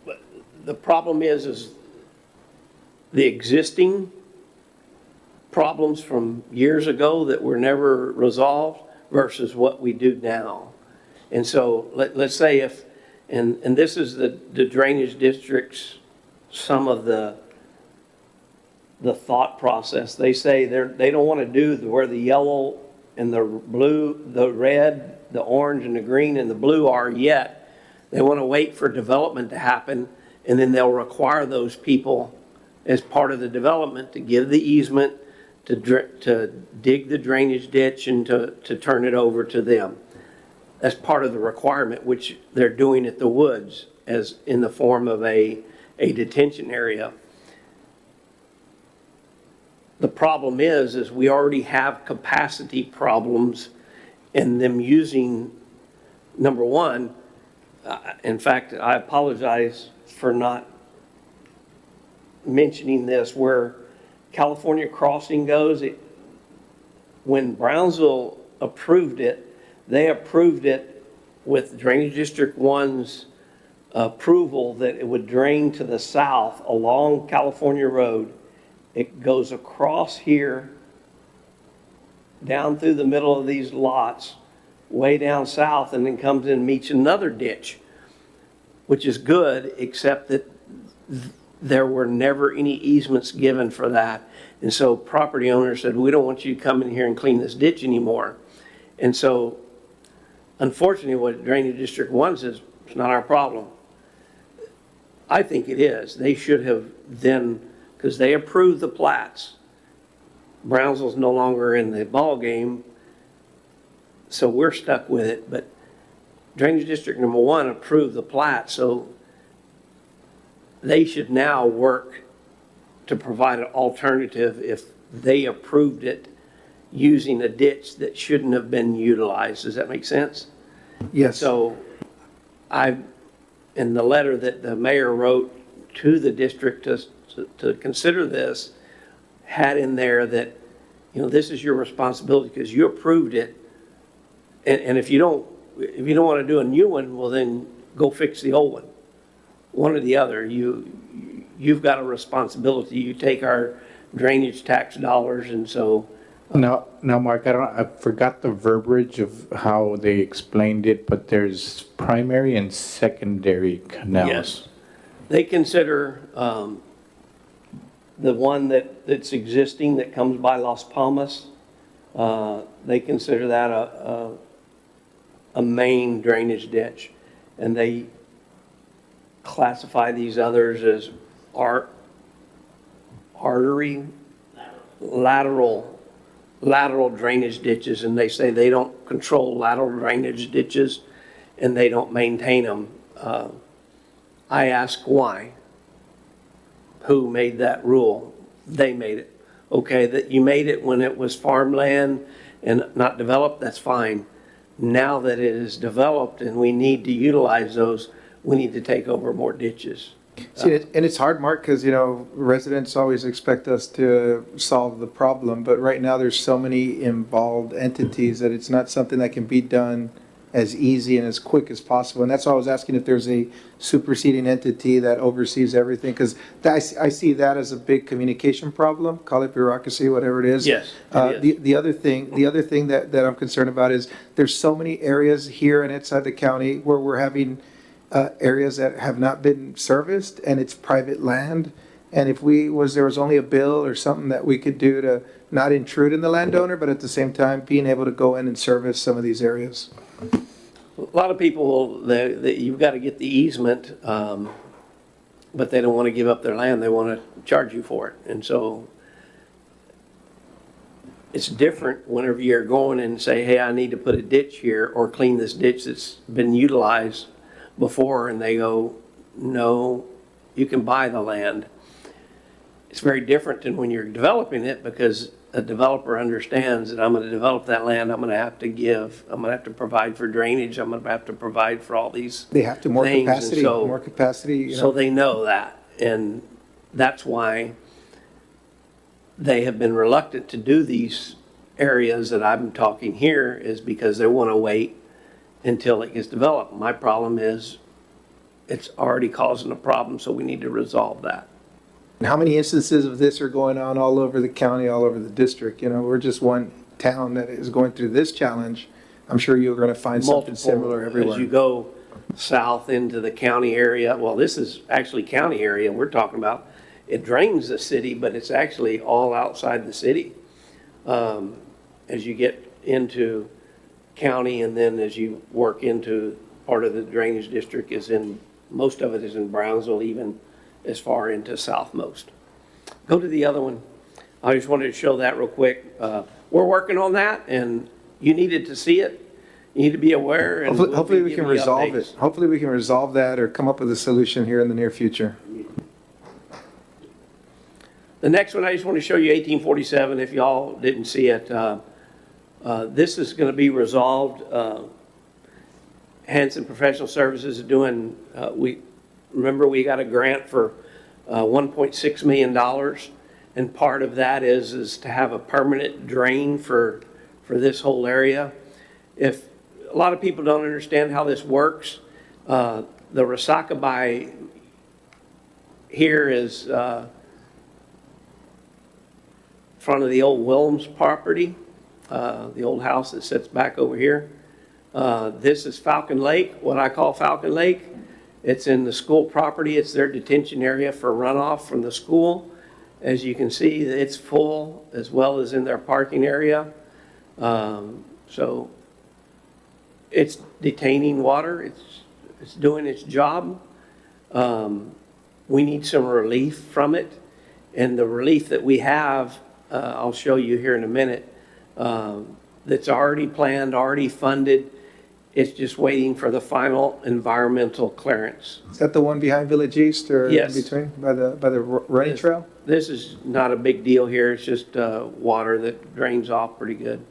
But the problem is the existing problems from years ago that were never resolved versus what we do now. And so let's say if, and this is the drainage districts, some of the thought process. They say they don't want to do where the yellow and the blue, the red, the orange and the green and the blue are yet. They want to wait for development to happen, and then they'll require those people as part of the development to give the easement to dig the drainage ditch and to turn it over to them. That's part of the requirement, which they're doing at the Woods as in the form of a detention area. The problem is we already have capacity problems in them using, number one, in fact, I apologize for not mentioning this, where California Crossing goes, when Brownsville approved it, they approved it with Drainage District 1's approval that it would drain to the south along California Road. It goes across here, down through the middle of these lots, way down south, and then comes in and meets another ditch, which is good, except that there were never any easements given for that. And so property owners said, we don't want you to come in here and clean this ditch anymore. And so, unfortunately, what Drainage District 1 says, it's not our problem. I think it is. They should have then, because they approved the plats. Brownsville's no longer in the ball game, so we're stuck with it. But Drainage District number 1 approved the plat, so they should now work to provide an alternative if they approved it using a ditch that shouldn't have been utilized. Does that make sense? Yes. So in the letter that the mayor wrote to the district to consider this, had in there that, this is your responsibility because you approved it. And if you don't want to do a new one, well, then go fix the old one. One or the other. You've got a responsibility. You take our drainage tax dollars, and so. Now, Mark, I forgot the verbiage of how they explained it, but there's primary and secondary canals. Yes. They consider the one that's existing that comes by Las Palmas, they consider that a main drainage ditch. And they classify these others as lateral drainage ditches, and they say they don't control lateral drainage ditches and they don't maintain them. I ask why. Who made that rule? They made it. Okay, that you made it when it was farmland and not developed, that's fine. Now that it is developed and we need to utilize those, we need to take over more ditches. See, and it's hard, Mark, because, residents always expect us to solve the problem, but right now there's so many involved entities that it's not something that can be done as easy and as quick as possible. And that's why I was asking if there's a superseding entity that oversees everything, because I see that as a big communication problem, call it bureaucracy, whatever it is. Yes, it is. The other thing that I'm concerned about is there's so many areas here and inside the county where we're having areas that have not been serviced, and it's private land, And if there was only a bill or something that we could do to not intrude in the landowner, but at the same time being able to go in and service some of these areas. A lot of people, you've got to get the easement, but they don't want to give up their land. They want to charge you for it. And so it's different whenever you're going and say, hey, I need to put a ditch here or clean this ditch that's been utilized before. And they go, no, you can buy the land. It's very different than when you're developing it, because a developer understands that I'm going to develop that land. I'm going to have to provide for drainage. I'm going to have to provide for all these They have to more things, and capacity, so- more capacity, you So know. they know that, and that's why they have been reluctant to do these areas that I'm talking here, is because they want to wait until it gets developed. My problem is it's already causing a problem, so we need to resolve that. And how many instances of this are going on all over the county, all over the district? You know, we're just one town that is going through this challenge. I'm sure you're going to find something Multiple, similar as everywhere. you go south into the county area, well, this is actually county area we're talking about. It drains the city, but it's actually all outside the city. As you get into county, and then as you work into part of the drainage district, most of it is in Brownsville, even as far into southmost. Go to the other one. I just wanted to show that real quick. We're working on that, and you needed to see it. You need to be aware. And we'll be Hopefully we can giving you resolve updates. it. Hopefully we can resolve that or come up with a solution here in the near future. The next one, I just want to show you 1847, if y'all didn't see it. This is going to be resolved. Hanson Professional Services is doing, remember we got a grant for $1.6 million, and part of that is to have a permanent drain for this whole area. If a lot of people don't understand how this works, the Resaca by here is front of the old Willems property, the old house that sits back over here. This is Falcon Lake, what I call Falcon Lake. It's in the school property. It's their detention area for runoff from the school. As you can see, it's full, as well as in their parking area. So it's detaining water. It's doing its job. We need some relief from it. And the relief that we have, I'll show you here in a minute, that's already planned, already funded. It's just waiting for the final environmental clearance. Is that the one behind Village East or in Yes. between, by the running Yes. trail? This is not a big deal here. It's just water that drains off pretty good.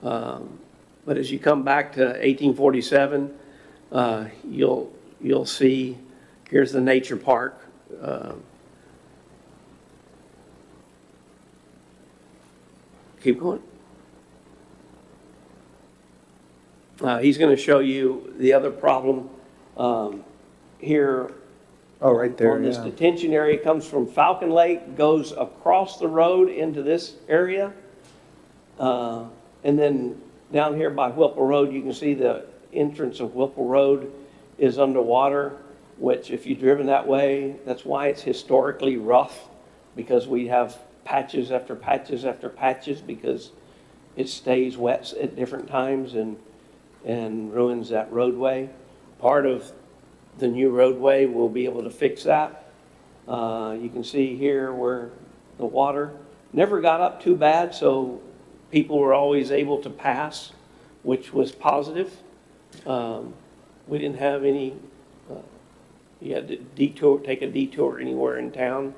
But as you come back to 1847, you'll see, here's the nature park. Keep going. He's going to show you the other problem here. Oh, right there, On this yeah. detention area, comes from Falcon Lake, goes across the road into this area. And then down here by Whipple Road, you can see the entrance of Whipple Road is underwater, which if you've driven that way, that's why it's historically rough, because we have patches after patches after patches, because it stays wet at different times and ruins that roadway. Part of the new roadway will be able to fix that. You can see here where the water never got up too bad, so people were always able to pass, which was positive. We didn't have any, you had to take a detour anywhere in town.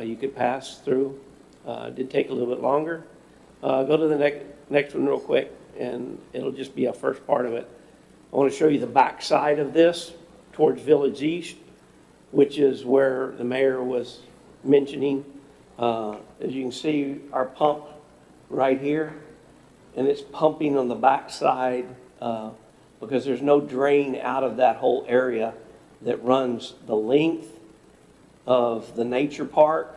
You could pass through. It did take a little bit longer. Go to the next one real quick, and it'll just be a first part of it. I want to show you the back side of this towards Village East, which is where the mayor was mentioning. As you can see, our pump right here, and it's pumping on the back side because there's no drain out of that whole area that runs the length of the nature park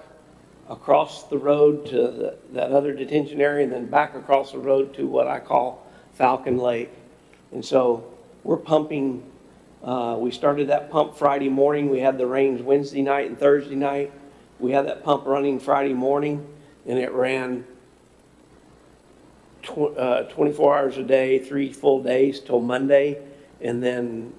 across the road to that other detention area, and then back across the road to what I call Falcon Lake. And so we're pumping, we started that pump Friday morning. We had the rains Wednesday night and Thursday night. we had that pump running Friday morning, and it ran 24 hours a day, 3 full days till Monday, and then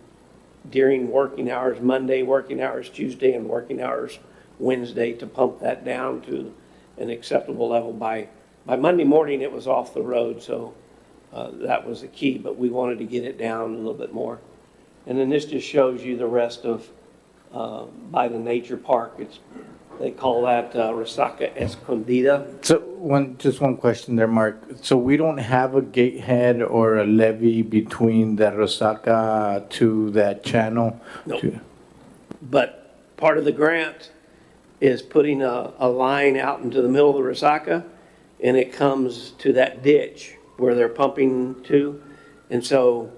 during working hours Monday, working hours Tuesday, and working hours Wednesday to pump that down to an acceptable level. By Monday morning, it was off the road, so that was the key, but we wanted to get it down a little bit more. And then this just shows you the rest of, by the nature park. They call that Resaca Escondida. So just one question there, Mark. So we don't have a gatehead or a levee between the Resaca to that channel? Nope. To- But part of the grant is putting a line out into the middle of the Resaca, and it comes to that ditch where they're pumping to. And so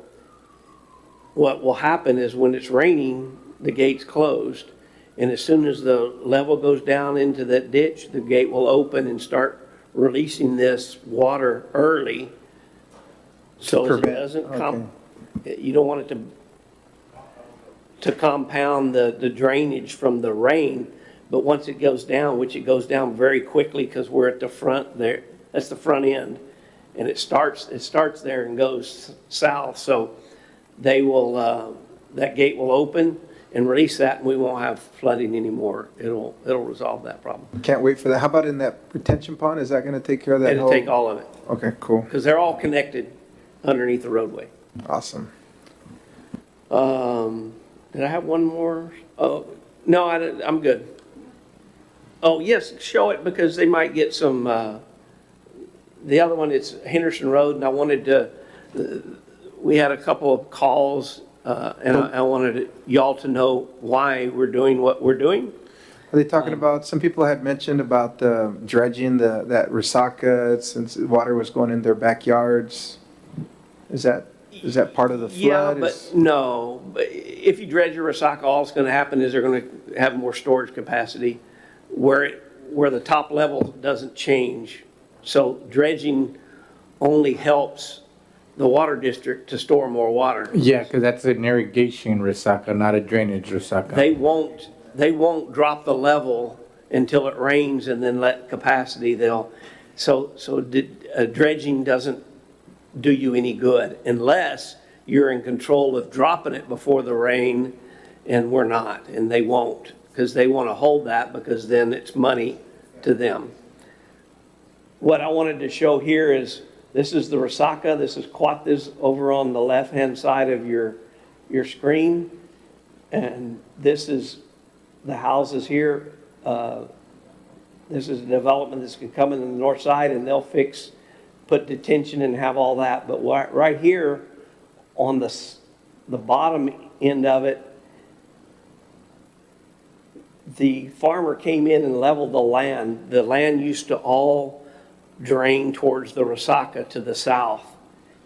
what will happen is when it's raining, the gate's closed. And as soon as the level goes down into that ditch, the gate will open and start releasing this water early. So as it Prevent, doesn't you don't want it to compound the drainage from the rain. But once it goes down, which it goes down very quickly because we're at the front there, that's the front end. And it starts there and goes south. So they will, that gate will open and release that, and we won't have flooding anymore. It'll resolve that problem. Can't wait for that. How about in that retention pond? Is that going to take care of that It'll whole? take all of it, Okay, cool. because they're all connected underneath the roadway. Awesome. Did I have one more? Oh, no, I'm good. Oh, yes, show it, because they might get some, the other one, it's Henderson Road, and I wanted to, we had a couple of calls, and I wanted y'all to know why we're doing what we're doing. Are they talking about, some people had mentioned about dredging that Resaca since water was going in their backyards? Is that part of the Yeah, flood? but no, but if you dredge your Resaca, all that's gonna happen is they're gonna have more storage capacity where the top level doesn't change. So dredging only helps the water district to store more water. Yeah, because that's an irrigation Resaca, not a drainage Resaca. They won't drop the level until it rains and then let capacity, dredging doesn't do you any good unless you're in control of dropping it before the rain, and we're not, and they won't, because they want to hold that, because then it's money to them. What I wanted to show here is, this is the Resaca, this is Cuates over on the left-hand side of your screen, and this is the houses here. This is a development that's going to come in the north side, and they'll put detention and have all that. But right here on the bottom end of it, the farmer came in and leveled the land. The land used to all drain towards the Resaca to the south,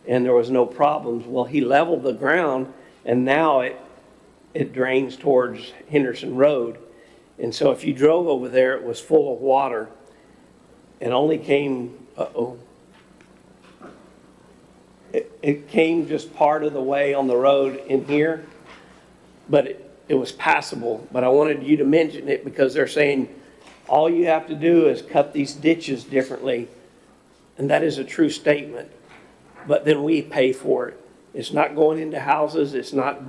and there was no problems. Well, he leveled the ground, and now it drains towards Henderson Road. And so if you drove over there, it was full of water. It only came, it came just part of the way on the road in here, but it was passable. But I wanted you to mention it because they're saying all you have to do is cut these ditches differently. And that is a true statement. But then we pay for it. It's not going into houses. It's not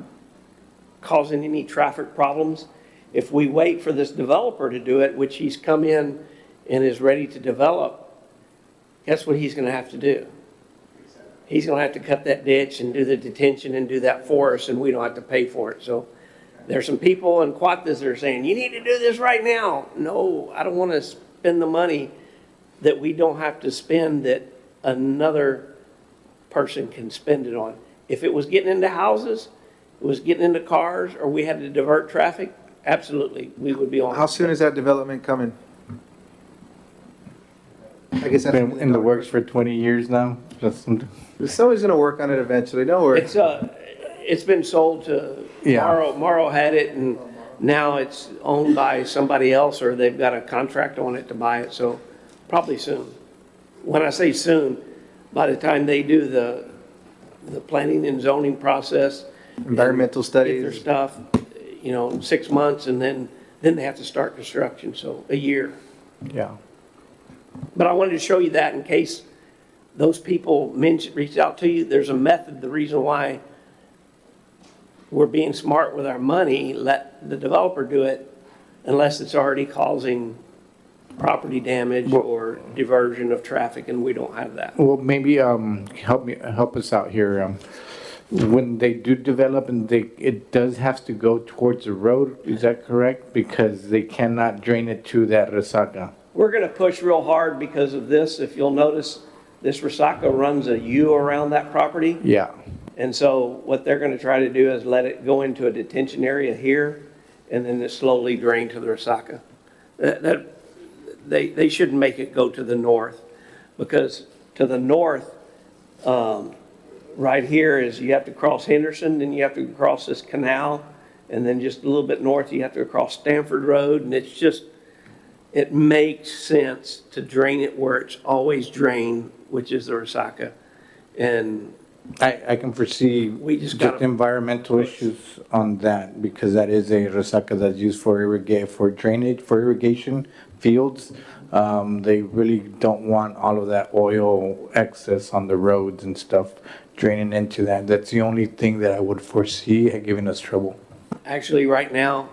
causing any traffic problems. If we wait for this developer to do it, which he's come in and is ready to develop, guess what he's going to have to do? He's going to have to cut that ditch and do the detention and do that for us, and we don't have to pay for it. So there's some people in Cuates that are saying, you need to do this right now. No, I don't want to spend the money that we don't have to spend that another person can spend it on. If it was getting into houses, it was getting into cars, or we had to divert traffic, absolutely, we would be on. How soon is that development coming? I guess that's. Been in the works for 20 years now. Somebody's gonna work on it eventually, don't worry. It's been sold to, Yeah. Morrow had it, and now it's owned by somebody else, or they've got a contract on it to buy it, so probably soon. When I say soon, by the time they do the planning and zoning process. Environmental Get their studies. stuff, 6 months, and then then they have to start construction, so a year. Yeah. But I wanted to show you that in case those people reached out to you. There's a method, the reason why we're being smart with our money, let the developer do it unless it's already causing property damage or diversion of traffic, and we don't have that. Well, maybe help us out here. When they do develop and it does have to go towards the road, is that correct? Because they cannot drain it to that resaca. We're going to push real hard because of this. If you'll notice, this Resaca runs a U around that property. Yeah. And so what they're going to try to do is let it go into a detention area here, and then it slowly drain to the Resaca. They shouldn't make it go to the north, because to the north, right here is you have to cross Henderson, then you have to cross this canal, and then just a little bit north, you have to cross Stanford Road, and it's just, it makes sense to drain it where it's always drained, which is the Resaca. And I can foresee We just just gotta- environmental issues on that, because that is a resaca that's used for for drainage, for irrigation fields. They really don't want all of that oil excess on the roads and stuff draining into that. That's the only thing that I would foresee giving us trouble. actually, right now,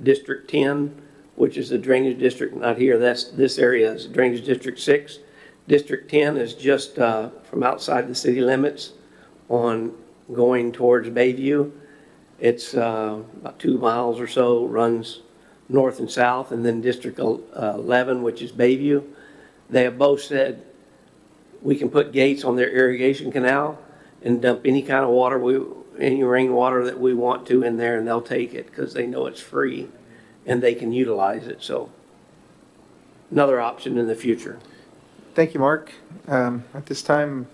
District 10, which is the drainage district, not here, this area is Drainage District 6. District 10 is just from outside the city limits on going towards Bayview. It's about 2 miles or so, runs north and south, and then District 11, which is Bayview. They have both said we can put gates on their irrigation canal and dump any kind of water, any rainwater that we want to in there, and they'll take it because they know it's free and they can utilize it. So another option in the future. Thank you, Mark. At this time,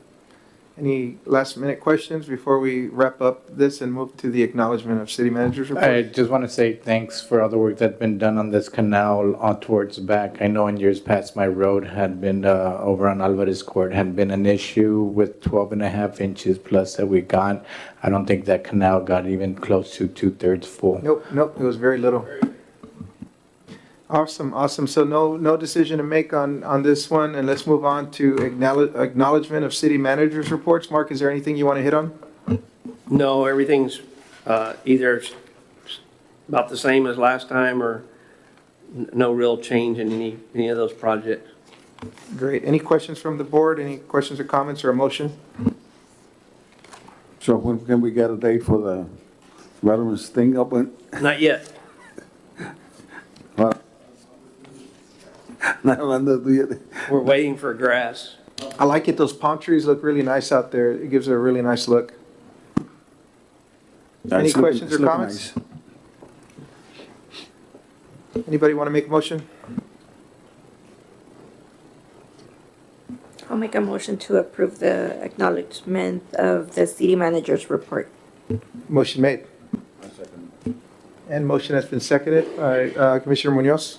any last-minute questions before we wrap up this and move to the acknowledgement of city manager's report? I just want to say thanks for all the work that's been done on this canal towards the back. I know in years past, my road had been, over on Alvarez Court, had been an issue with 12.5 inches plus that we got. I don't think that canal got even close to 2/3 full. Nope, it was very little. Awesome. So no decision to make on this one, and let's move on to acknowledgement of city managers' reports. Mark, is there anything you want to hit on? No, everything's either about the same as last time or no real change in any of those projects. Great. Any questions from the board? Any questions or comments or a motion? So when can we get a date for the Veterans thing up in? Not yet. We're waiting for grass. I like it. Those palm trees look really nice out there. It gives it a really nice look. Any It's looking- questions or it's looking comments? nice. Anybody want to make a motion? I'll make a motion to approve the acknowledgement of the city manager's report. Motion made. And motion has been seconded by Commissioner Munoz.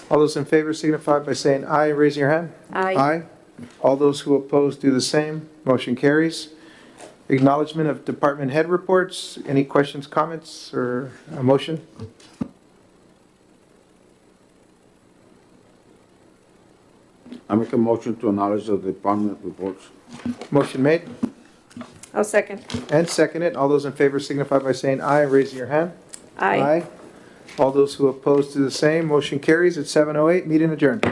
All those in favor signify by saying aye, raising your hand. Aye. All those who oppose do the same. Motion carries. Acknowledgement of department head reports. Any questions, comments, or a motion? I make a motion to acknowledge the department reports. Motion made I'll second. and seconded. All those in favor signify by saying aye, raising your hand. Aye. All those who oppose do the same. Motion carries at 7:08. Meeting adjourned.